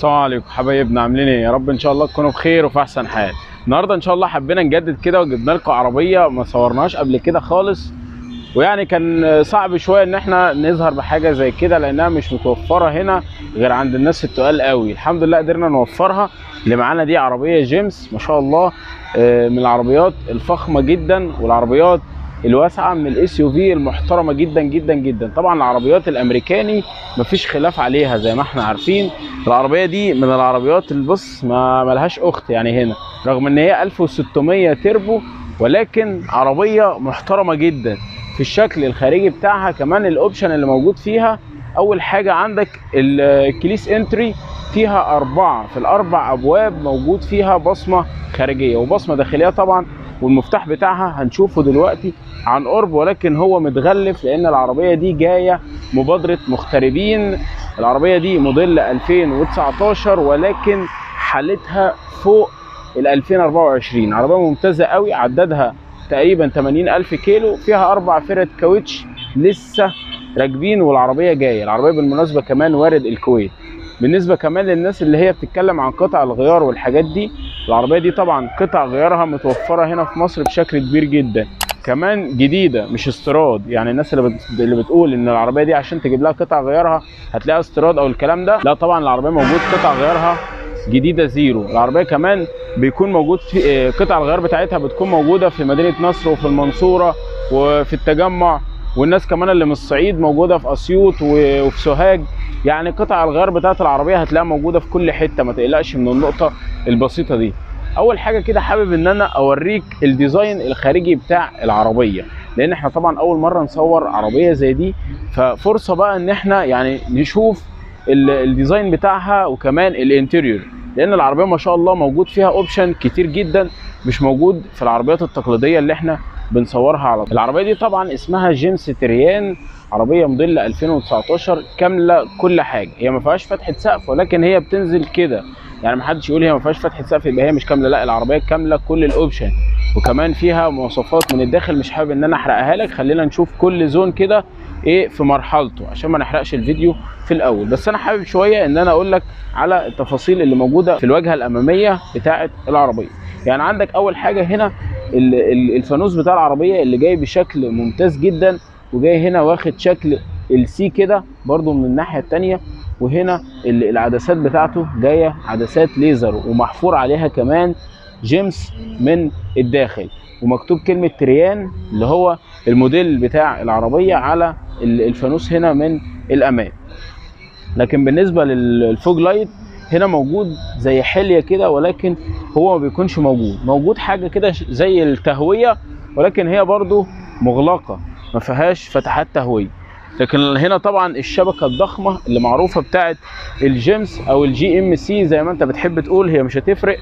السلام عليكم حبايبنا، عاملين ايه؟ يا رب ان شاء الله تكونوا بخير وفي احسن حال. النهارده ان شاء الله حبينا نجدد كده وجبنا لكم عربيه ما صورناهاش قبل كده خالص، ويعني كان صعب شويه ان احنا نظهر بحاجه زي كده لانها مش متوفره هنا غير عند الناس التقال قوي. الحمد لله قدرنا نوفرها. اللي معانا دي عربيه جيمس ما شاء الله، من العربيات الفخمه جدا والعربيات الواسعه من الاس يو في المحترمه جدا جدا جدا. طبعا العربيات الامريكاني مفيش خلاف عليها زي ما احنا عارفين. العربيه دي من العربيات اللي بص ما ملهاش اخت يعني هنا، رغم ان هي 1600 تربو ولكن عربيه محترمه جدا في الشكل الخارجي بتاعها. كمان الاوبشن اللي موجود فيها، اول حاجه عندك الكليس انتري فيها 4 في الاربع ابواب، موجود فيها بصمه خارجيه وبصمه داخليه طبعا. والمفتاح بتاعها هنشوفه دلوقتي عن قرب، ولكن هو متغلف لان العربيه دي جايه مبادره مغتربين. العربيه دي موديل 2019 ولكن حالتها فوق ال 2024. عربيه ممتازه قوي، عددها تقريبا 80,000 كيلو، فيها 4 فرد كاوتش لسه راكبين والعربيه جايه. العربيه بالمناسبه كمان وارد الكويت. بالنسبه كمان للناس اللي هي بتتكلم عن قطع الغيار والحاجات دي، العربيه دي طبعا قطع غيارها متوفره هنا في مصر بشكل كبير جدا، كمان جديده مش استيراد. يعني الناس اللي بتقول ان العربيه دي عشان تجيب لها قطع غيارها هتلاقيها استيراد او الكلام ده، لا طبعا العربيه موجود قطع غيارها جديده زيرو. العربيه كمان بيكون موجود في قطع الغيار بتاعتها بتكون موجوده في مدينه نصر وفي المنصوره وفي التجمع، والناس كمان اللي من الصعيد موجوده في اسيوط وفي سوهاج. يعني قطع الغيار بتاعت العربيه هتلاقيها موجوده في كل حته، ما تقلقش من النقطه البسيطه دي. اول حاجه كده حابب ان انا اوريك الديزاين الخارجي بتاع العربيه، لان احنا طبعا اول مره نصور عربيه زي دي، ففرصه بقى ان احنا يعني نشوف الديزاين بتاعها وكمان الانتيريور، لان العربيه ما شاء الله موجود فيها اوبشن كتير جدا مش موجود في العربيات التقليديه اللي احنا بنصورها على طول. العربيه دي طبعا اسمها جيمس تريان، عربيه موديل 2019 كامله كل حاجه. هي ما فيهاش فتحه سقف ولكن هي بتنزل كده، يعني ما حدش يقول هي ما فيهاش فتحه سقف يبقى هي مش كامله، لا العربيه كامله كل الاوبشن، وكمان فيها مواصفات من الداخل مش حابب ان انا احرقها لك. خلينا نشوف كل زون كده ايه في مرحلته عشان ما نحرقش الفيديو في الاول. بس انا حابب شويه ان انا اقول لك على التفاصيل اللي موجوده في الواجهه الاماميه بتاعه العربيه. يعني عندك اول حاجه هنا الفانوس بتاع العربيه اللي جاي بشكل ممتاز جدا، وجاي هنا واخد شكل السي كده برضو من الناحيه الثانيه، وهنا العدسات بتاعته جايه عدسات ليزر ومحفور عليها كمان جيمس من الداخل، ومكتوب كلمه تريان اللي هو الموديل بتاع العربيه على الفانوس هنا من الامام. لكن بالنسبه للفوج لايت هنا موجود زي حليه كده، ولكن هو ما بيكونش موجود حاجه كده زي التهويه، ولكن هي برضو مغلقه ما فيهاش فتحات تهويه. لكن هنا طبعا الشبكه الضخمه اللي معروفه بتاعت الجيمس او الجي ام سي زي ما انت بتحب تقول، هي مش هتفرق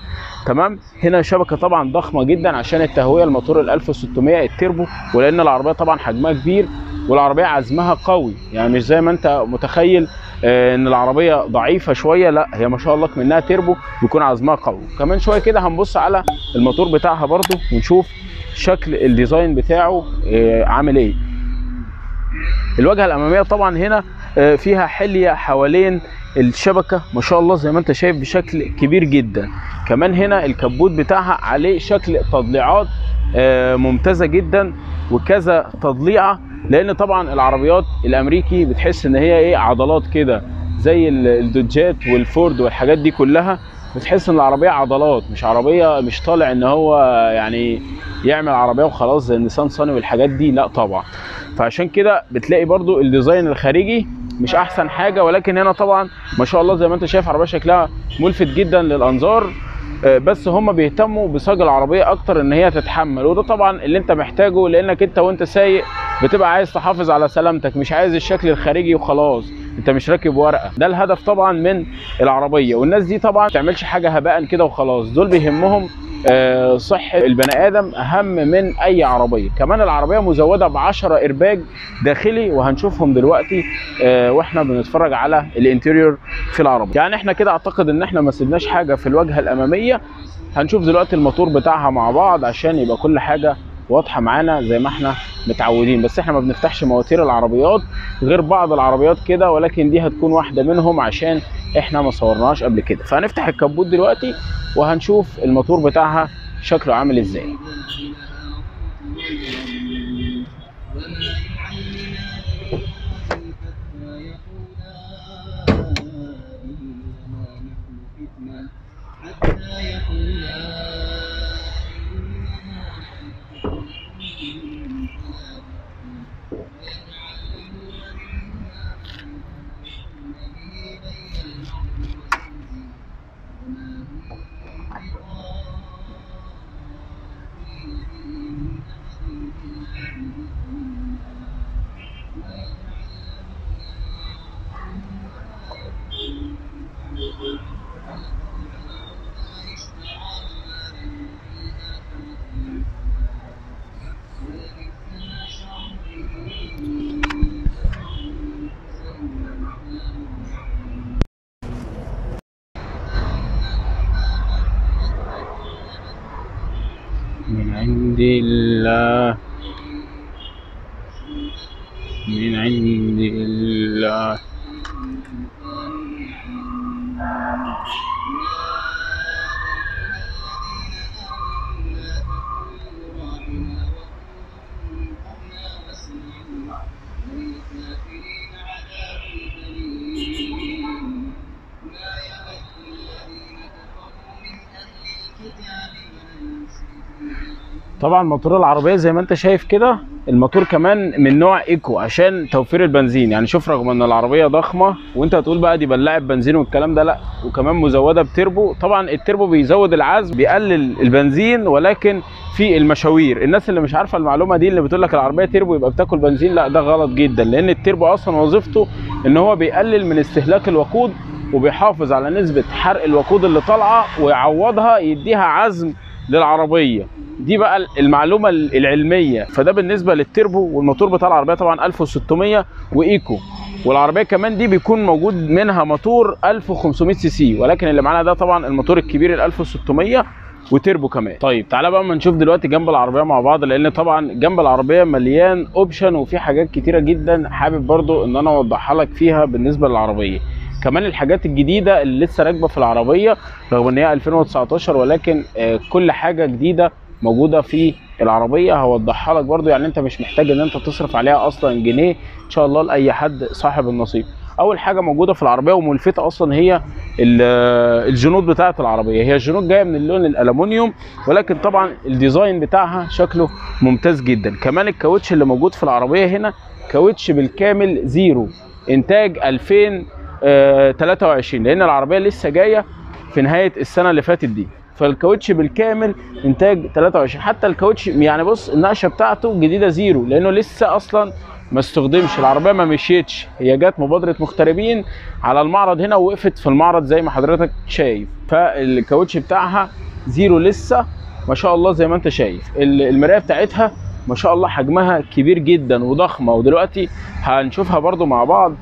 تمام. هنا شبكه طبعا ضخمه جدا عشان التهويه، الموتور ال 1600 التربو، ولان العربيه طبعا حجمها كبير والعربيه عزمها قوي، يعني مش زي ما انت متخيل ان العربيه ضعيفه شويه، لا هي ما شاء الله منها تربو بيكون عزمها قوي. كمان شويه كده هنبص على الموتور بتاعها برضو ونشوف شكل الديزاين بتاعه عامل ايه. الواجهه الاماميه طبعا هنا فيها حليه حوالين الشبكه ما شاء الله زي ما انت شايف بشكل كبير جدا. كمان هنا الكبوت بتاعها عليه شكل تضليعات ممتازه جدا وكذا تضليعه، لان طبعا العربيات الامريكي بتحس ان هي ايه عضلات كده زي الدوجات والفورد والحاجات دي كلها، بتحس ان العربيه عضلات مش عربيه، مش طالع ان هو يعني يعمل عربيه وخلاص زي النيسان صاني والحاجات دي، لا طبعا. فعشان كده بتلاقي برضو الديزاين الخارجي مش احسن حاجه، ولكن هنا طبعا ما شاء الله زي ما انت شايف عربيه شكلها ملفت جدا للانظار. بس هم بيهتموا بصاج العربيه اكتر ان هي تتحمل، وده طبعا اللي انت محتاجه، لانك انت وانت سايق بتبقى عايز تحافظ على سلامتك، مش عايز الشكل الخارجي وخلاص، انت مش راكب ورقه. ده الهدف طبعا من العربيه. والناس دي طبعا ما تعملش حاجه هباء كده وخلاص، دول بيهمهم صحه البني ادم اهم من اي عربيه. كمان العربيه مزوده ب10 ايرباج داخلي وهنشوفهم دلوقتي واحنا بنتفرج على الانتيريور في العربيه. يعني احنا كده اعتقد ان احنا ما سيبناش حاجه في الواجهه الاماميه. هنشوف دلوقتي الموتور بتاعها مع بعض عشان يبقى كل حاجه واضحه معانا زي ما احنا متعودين. بس احنا ما بنفتحش مواتير العربيات غير بعض العربيات كده، ولكن دي هتكون واحده منهم عشان احنا ما صورناهاش قبل كده. فهنفتح الكبوت دلوقتي وهنشوف الموتور بتاعها شكله عامل ازاي. من عند الله، من عند الله. طبعا موتور العربيه زي ما انت شايف كده، الموتور كمان من نوع ايكو عشان توفير البنزين. يعني شوف، رغم ان العربيه ضخمه وانت هتقول بقى دي بلاعه بنزين والكلام ده، لا، وكمان مزوده بتربو. طبعا التربو بيزود العزم، بيقلل البنزين، ولكن في المشاوير الناس اللي مش عارفه المعلومه دي، اللي بتقول لك العربيه تربو يبقى بتاكل بنزين، لا ده غلط جدا. لان التربو اصلا وظيفته ان هو بيقلل من استهلاك الوقود، وبيحافظ على نسبه حرق الوقود اللي طالعه ويعوضها، يديها عزم للعربيه. دي بقى المعلومه العلميه. فده بالنسبه للتربو. والموتور بتاع العربيه طبعا 1600 وايكو، والعربيه كمان دي بيكون موجود منها موتور 1500 سي سي، ولكن اللي معانا ده طبعا الموتور الكبير ال 1600 وتربو كمان. طيب تعالى بقى اما نشوف دلوقتي جنب العربيه مع بعض، لان طبعا جنب العربيه مليان اوبشن وفي حاجات كتيره جدا حابب برضو ان انا اوضحها لك فيها بالنسبه للعربيه. كمان الحاجات الجديده اللي لسه راكبه في العربيه، رغم ان هي 2019، ولكن كل حاجه جديده موجوده في العربيه هوضحها لك برضو. يعني انت مش محتاج ان انت تصرف عليها اصلا جنيه ان شاء الله لاي حد صاحب النصيب. اول حاجه موجوده في العربيه وملفته اصلا هي الجنود بتاعه العربيه. هي الجنود جايه من اللون الالومنيوم، ولكن طبعا الديزاين بتاعها شكله ممتاز جدا. كمان الكاوتش اللي موجود في العربيه هنا كاوتش بالكامل زيرو، انتاج 2023، لان العربيه لسه جايه في نهايه السنه اللي فاتت دي. فالكاوتش بالكامل انتاج 23. حتى الكاوتش يعني بص النقشه بتاعته جديده زيرو، لانه لسه اصلا ما استخدمش. العربيه ما مشيتش، هي جت مبادره مغتربين على المعرض هنا ووقفت في المعرض زي ما حضرتك شايف. فالكاوتش بتاعها زيرو لسه ما شاء الله زي ما انت شايف. المرايه بتاعتها ما شاء الله حجمها كبير جدا وضخمه، ودلوقتي هنشوفها برضو مع بعض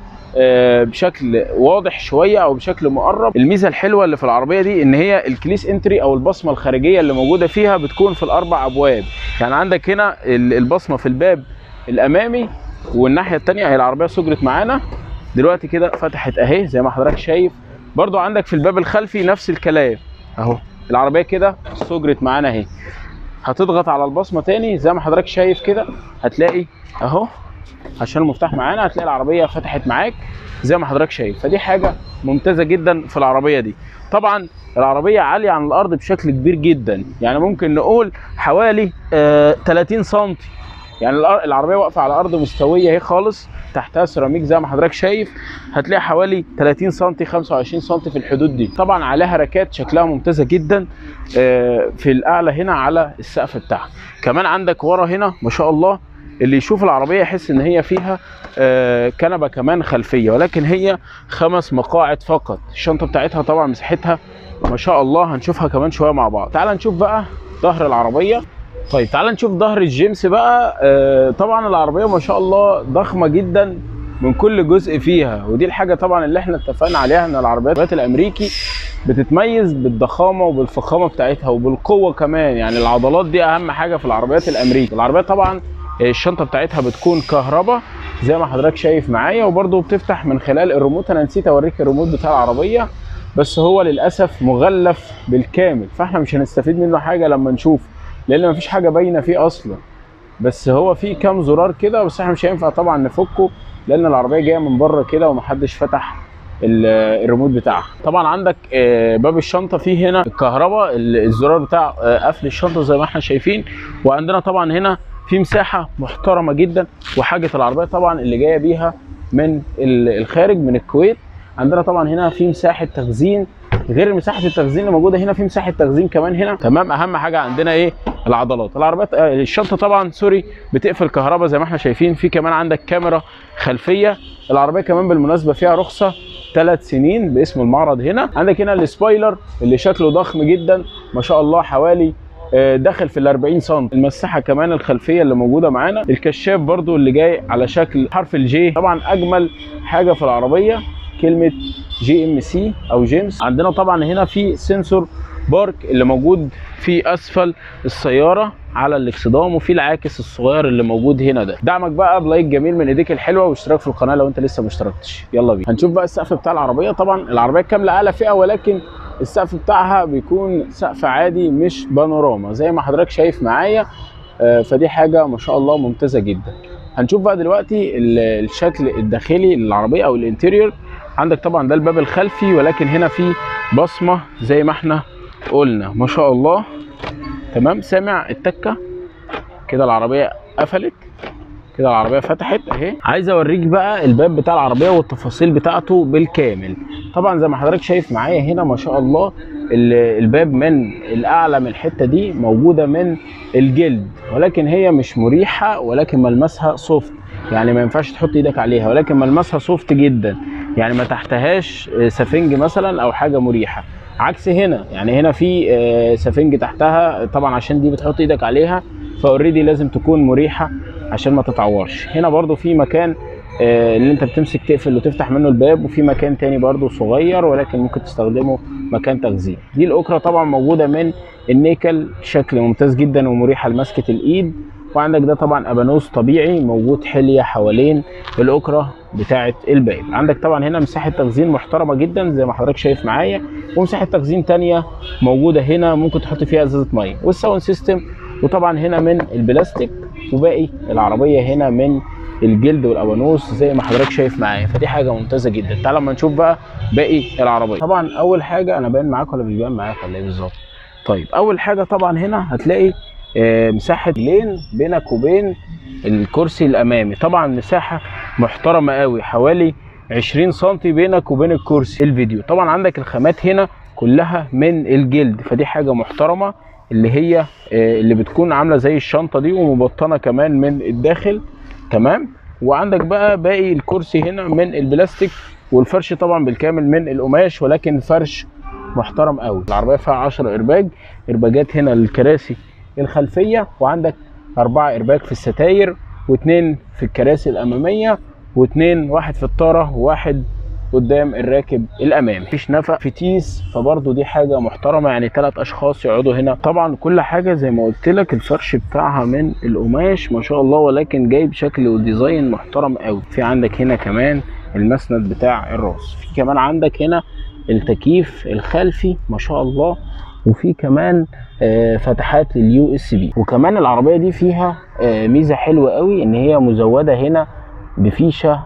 بشكل واضح شويه او بشكل مقرب. الميزه الحلوه اللي في العربيه دي ان هي الكليس انتري او البصمه الخارجيه اللي موجوده فيها بتكون في الاربع ابواب. يعني عندك هنا البصمه في الباب الامامي، والناحيه الثانيه هي العربيه صجرت معانا دلوقتي كده، فتحت اهي زي ما حضرتك شايف. برضو عندك في الباب الخلفي نفس الكلام اهو، العربيه كده صجرت معانا اهي. هتضغط على البصمه تاني زي ما حضرتك شايف كده، هتلاقي اهو عشان المفتاح معانا، هتلاقي العربيه فتحت معاك زي ما حضرتك شايف. فدي حاجه ممتازه جدا في العربيه دي. طبعا العربيه عاليه عن الارض بشكل كبير جدا، يعني ممكن نقول حوالي 30 سم. يعني العربيه واقفه على ارض مستويه اهي خالص، تحتها سيراميك زي ما حضرتك شايف، هتلاقي حوالي 30 سم 25 سم في الحدود دي. طبعا عليها راكات شكلها ممتازه جدا في الاعلى هنا على السقف بتاعها. كمان عندك ورا هنا ما شاء الله، اللي يشوف العربيه يحس ان هي فيها كنبه كمان خلفيه، ولكن هي 5 مقاعد فقط. الشنطه بتاعتها طبعا مساحتها ما شاء الله هنشوفها كمان شويه مع بعض. تعال نشوف بقى ظهر العربيه. طيب تعال نشوف ظهر الجيمس بقى. طبعا العربيه ما شاء الله ضخمه جدا من كل جزء فيها، ودي الحاجه طبعا اللي احنا اتفقنا عليها ان العربيات الامريكي بتتميز بالضخامه وبالفخامه بتاعتها وبالقوه كمان. يعني العضلات دي اهم حاجه في العربيات الامريكي. العربيات طبعا الشنطه بتاعتها بتكون كهرباء زي ما حضرتك شايف معايا، وبرده بتفتح من خلال الريموت. انا نسيت اوريك الريموت بتاع العربيه، بس هو للاسف مغلف بالكامل، فاحنا مش هنستفيد منه حاجه لما نشوف، لان مفيش حاجه باينه فيه اصلا. بس هو فيه كام زرار كده، بس احنا مش هينفع طبعا نفكه لان العربيه جايه من بره كده ومحدش فتح الريموت بتاعها. طبعا عندك باب الشنطه فيه هنا الكهرباء، الزرار بتاع قفل الشنطه زي ما احنا شايفين. وعندنا طبعا هنا في مساحه محترمه جدا، وحاجه العربيه طبعا اللي جايه بيها من الخارج من الكويت. عندنا طبعا هنا في مساحه تخزين، غير مساحه التخزين اللي موجوده هنا في مساحه تخزين كمان هنا. تمام. اهم حاجه عندنا ايه؟ العضلات. العربيات الشنطه طبعا سوري بتقفل كهرباء زي ما احنا شايفين. في كمان عندك كاميرا خلفيه. العربيه كمان بالمناسبه فيها رخصه 3 سنين باسم المعرض. هنا عندك هنا السبويلر اللي شكله ضخم جدا ما شاء الله، حوالي داخل في ال 40 سم. المساحه كمان الخلفيه اللي موجوده معانا. الكشاف برضو اللي جاي على شكل حرف الجي. طبعا اجمل حاجه في العربيه كلمه GMC او جيمس. عندنا طبعا هنا في سنسور بارك اللي موجود في اسفل السياره على الاكسدام، وفي العاكس الصغير اللي موجود هنا ده. دعمك بقى بلايك جميل من ايديك الحلوه واشتراك في القناه لو انت لسه ما اشتركتش. يلا بينا هنشوف بقى السقف بتاع العربيه. طبعا العربيه كامله اعلى فئه، ولكن السقف بتاعها بيكون سقف عادي مش بانوراما زي ما حضرتك شايف معايا. فدي حاجه ما شاء الله ممتازه جدا. هنشوف بقى دلوقتي الشكل الداخلي للعربيه او الانتيريور. عندك طبعا ده الباب الخلفي، ولكن هنا في بصمه زي ما احنا قلنا ما شاء الله. تمام. سامع التكه كده؟ العربيه قفلت كده، العربيه فتحت اهي. عايز اوريك بقى الباب بتاع العربيه والتفاصيل بتاعته بالكامل. طبعا زي ما حضرتك شايف معايا هنا ما شاء الله الباب من الاعلى من الحته دي موجوده من الجلد، ولكن هي مش مريحه، ولكن ملمسها سوفت. يعني ما ينفعش تحط ايدك عليها، ولكن ملمسها سوفت جدا. يعني ما تحتهاش سفنج مثلا او حاجه مريحه، عكس هنا. يعني هنا في سفنج تحتها طبعا عشان دي بتحط ايدك عليها، فاوريدي لازم تكون مريحه عشان ما تتعورش. هنا برضو في مكان اللي انت بتمسك تقفل وتفتح منه الباب، وفي مكان تاني برضو صغير ولكن ممكن تستخدمه مكان تخزين. دي الاكرة طبعا موجوده من النيكل، شكل ممتاز جدا ومريحه لمسكه الايد. وعندك ده طبعا ابانوس طبيعي موجود حليه حوالين الاكرة بتاعه الباب. عندك طبعا هنا مساحه تخزين محترمه جدا زي ما حضرتك شايف معايا، ومساحه تخزين تانيه موجوده هنا ممكن تحط فيها ازازه ميه، والساوند سيستم. وطبعا هنا من البلاستيك، وباقي العربيه هنا من الجلد والابانوس زي ما حضرتك شايف معايا. فدي حاجه ممتازه جدا. تعال اما نشوف بقى باقي العربيه. طبعا اول حاجه، انا باين معاك ولا مش باين معاك ولا ايه بالظبط؟ طيب اول حاجه طبعا هنا هتلاقي مساحه لين بينك وبين الكرسي الامامي. طبعا مساحه محترمه قوي، حوالي 20 سم بينك وبين الكرسي. الفيديو طبعا عندك الخامات هنا كلها من الجلد، فدي حاجه محترمه اللي هي اللي بتكون عامله زي الشنطه دي ومبطنه كمان من الداخل. تمام. وعندك بقى باقي الكرسي هنا من البلاستيك، والفرش طبعا بالكامل من القماش، ولكن فرش محترم قوي. العربيه فيها 10 ايرباج، ايرباجات هنا للكراسي الخلفيه، وعندك 4 ايرباج في الستاير، و2 في الكراسي الاماميه، واحد في الطاره، وواحد قدام الراكب الامامي. مفيش نفق فتيس، فبرضه دي حاجه محترمه. يعني 3 اشخاص يقعدوا هنا. طبعا كل حاجه زي ما قلت لك الفرش بتاعها من القماش ما شاء الله، ولكن جايب شكل وديزاين محترم قوي. في عندك هنا كمان المسند بتاع الراس، في كمان عندك هنا التكييف الخلفي ما شاء الله، وفي كمان فتحات للUSB. وكمان العربيه دي فيها ميزه حلوه قوي، ان هي مزوده هنا بفيشه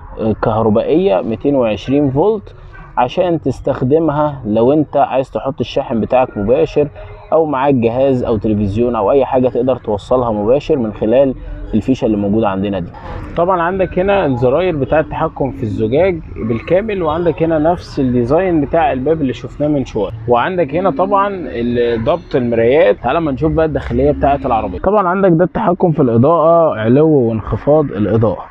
كهربائيه 220 فولت عشان تستخدمها لو انت عايز تحط الشاحن بتاعك مباشر، او معاك جهاز او تلفزيون او اي حاجه تقدر توصلها مباشر من خلال الفيشه اللي موجوده عندنا دي. طبعا عندك هنا الزراير بتاع التحكم في الزجاج بالكامل، وعندك هنا نفس الديزاين بتاع الباب اللي شفناه من شويه. وعندك هنا طبعا ضبط المرايات. تعال ما نشوف بقى الداخليه بتاعه العربيه. طبعا عندك ده التحكم في الاضاءه، علو وانخفاض الاضاءه.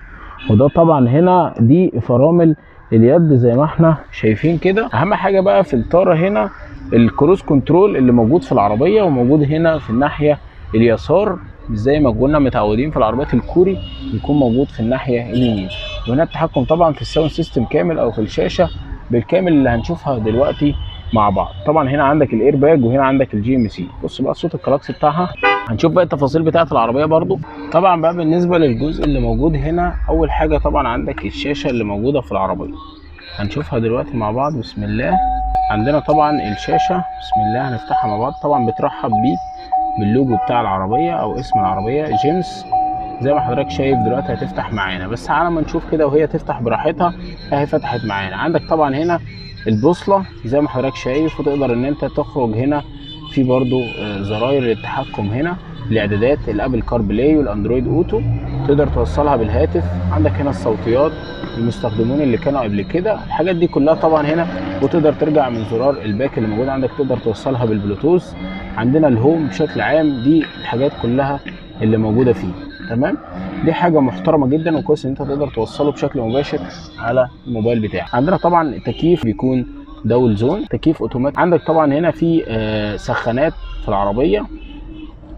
وده طبعا هنا دي فرامل اليد زي ما احنا شايفين كده. اهم حاجه بقى في الطاره هنا الكروز كنترول اللي موجود في العربيه، وموجود هنا في الناحيه اليسار زي ما كنا متعودين في العربيات الكوري يكون موجود في الناحيه اليمين. وهنا التحكم طبعا في الساوند سيستم كامل او في الشاشه بالكامل اللي هنشوفها دلوقتي مع بعض. طبعا هنا عندك الاير باج وهنا عندك الجي ام سي. بص بقى صوت الكلاكس بتاعها. هنشوف بقى التفاصيل بتاعه العربيه برضو. طبعا بقى بالنسبه للجزء اللي موجود هنا، اول حاجه طبعا عندك الشاشه اللي موجوده في العربيه، هنشوفها دلوقتي مع بعض. بسم الله. عندنا طبعا الشاشه، بسم الله هنفتحها مع بعض. طبعا بترحب بيك باللوجو بتاع العربيه او اسم العربيه جينس، زي ما حضرتك شايف دلوقتي هتفتح معانا. بس على ما نشوف كده وهي تفتح براحتها اهي فتحت معانا. عندك طبعا هنا البوصله زي ما حضرتك شايف، وتقدر ان انت تخرج هنا في برضو زراير للتحكم هنا، الاعدادات الابل كار بلاي والاندرويد اوتو، تقدر توصلها بالهاتف. عندك هنا الصوتيات المستخدمين اللي كانوا قبل كده، الحاجات دي كلها طبعا هنا. وتقدر ترجع من زرار الباك اللي موجود عندك، تقدر توصلها بالبلوتوث. عندنا الهوم بشكل عام، دي الحاجات كلها اللي موجوده فيه. تمام، دي حاجه محترمه جدا، وكويس ان انت تقدر توصله بشكل مباشر على الموبايل بتاعك. عندنا طبعا التكييف بيكون دول زون، تكييف اوتوماتيك. عندك طبعا هنا في سخانات في العربيه،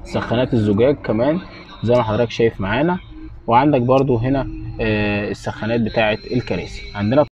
سخانات الزجاج كمان زي ما حضرتك شايف معانا. وعندك برضو هنا السخانات بتاعه الكراسي. عندنا